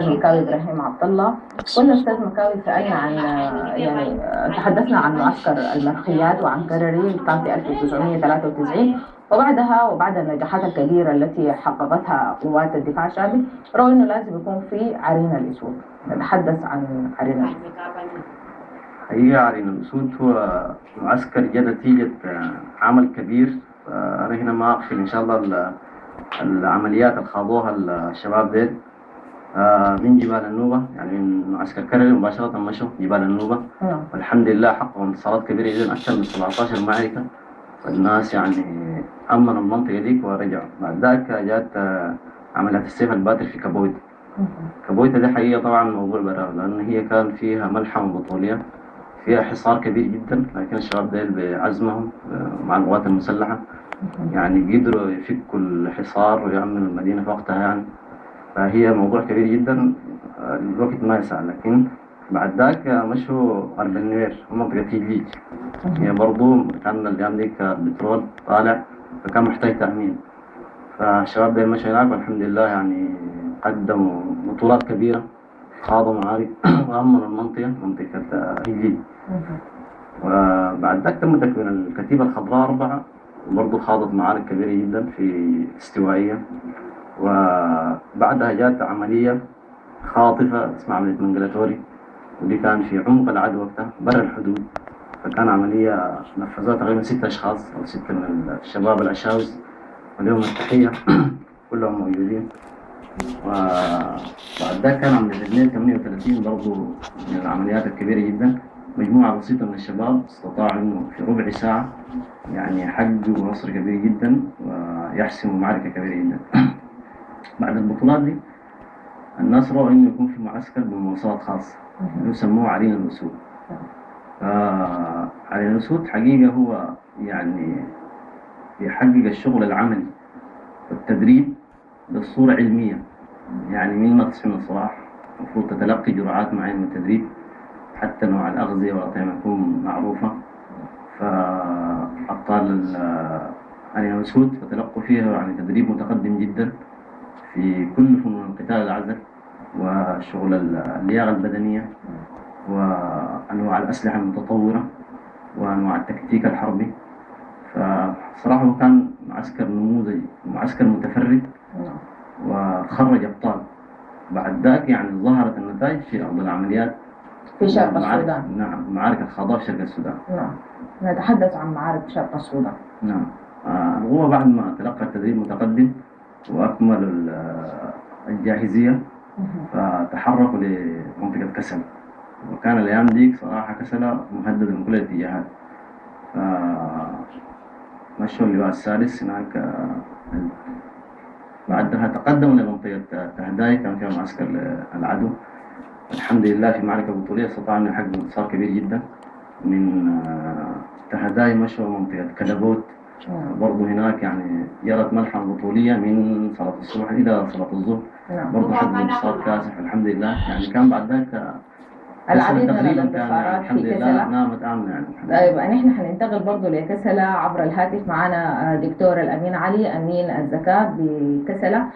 مكاوي إبراهيم عبد الله. كنا أستاذ مكاوي سألنا عن يعني تحدثنا عن معسكر المرخيات وعن كرري اللي كان في 1993، وبعد النجاحات الكبيرة التي حققتها قوات الدفاع الشعبي رأوا إنه لازم يكون في عرين الأسود. نتحدث عن عرين الأسود. هي عرين الأسود هو معسكر جاء نتيجة عمل كبير. أنا هنا ما أغفل إن شاء الله العمليات اللي خاضوها الشباب ديل من جبال النوبة، يعني من معسكر كرري مباشرة مشوا جبال النوبة. والحمد لله حققوا انتصارات كبيرة جدا، أكثر من 17 معركة. والناس يعني أمنوا المنطقة ديك ورجعوا. بعد ذاك جات عمليات السيف الباتر في كابويتا. كابويتا دي حقيقة طبعا موضوع برا، لأن هي كان فيها ملحمة بطولية، فيها حصار كبير جدا، لكن الشباب ديل بعزمهم مع القوات المسلحة يعني قدروا يفكوا الحصار ويأمنوا المدينة في وقتها يعني. فهي موضوع كبير جدا، الوقت ما يسع. لكن بعد ذاك مشوا قلب النوير ومنطقة هيجيج، هي برضو كان الأيام ديك البترول طالع فكان محتاج تأمين. فالشباب ديل مشوا هناك والحمد لله يعني قدموا بطولات كبيرة، خاضوا معارك وأمنوا المنطقة، منطقة هيجيج. وبعد ذاك تم تكوين الكتيبة الخضراء 4، وبرضو خاضت معارك كبيرة جدا في استوائية. وبعدها جات عملية خاطفة اسمها عملية منجلاتوري، ودي كان في عمق العدو وقتها برا الحدود. فكان عملية نفذها تقريبا 6 أشخاص أو 6 من الشباب الأشاوس، واليوم التحية كلهم موجودين. وبعد ذاك كان عملية 238 برضو من العمليات الكبيرة جدا. مجموعة بسيطة من الشباب استطاعوا إنه في ربع ساعة يعني يحققوا نصر كبير جدا ويحسموا معركة كبيرة جدا. بعد البطولات دي الناس رأوا إنه يكون في معسكر بمواصفات خاصة يسموه عرين الأسود. عرين الأسود حقيقة هو يعني يحقق الشغل العملي والتدريب بصورة علمية، يعني من ما تصحى من الصباح المفروض تتلقي جرعات معينة من التدريب، حتى نوع الأغذية والأطعمة تكون معروفة. فأبطال عرين الأسود فتلقوا فيها يعني تدريب متقدم جدا في كل فنون القتال العزل وشغل اللياقة البدنية وأنواع الأسلحة المتطورة وأنواع التكتيك الحربي. فصراحة هو كان معسكر نموذجي ومعسكر متفرد وخرج أبطال. بعد ذاك يعني ظهرت النتائج في أرض العمليات في شرق السودان. نعم، معارك الخاضة في شرق السودان. نعم، نتحدث عن معارك شرق السودان. نعم، القوة بعد ما تلقى التدريب متقدم وأكملوا الجاهزية فتحركوا لمنطقة كسل. وكان الأيام ديك صراحة كسل مهدد من كل الاتجاهات. مشوا اللواء السادس هناك. بعدها تقدموا لمنطقة تهداي، كان فيها معسكر العدو. الحمد لله في معركة بطولية استطاعوا أن يحققوا انتصار كبير جدا. من تهداي مشوا منطقة كدبوت، برضو هناك يعني جرت ملحمة بطولية من صلاة الصبح إلى صلاة الظهر. برضو حققوا انتصار كاسح الحمد لله. يعني كان بعد ذلك العديد من الانتصارات في كسلة. نامت آمنة يعني. طيب نحن حننتقل برضو لكسلة عبر الهاتف. معنا دكتور الأمين علي أمين الزكاة بكسلة.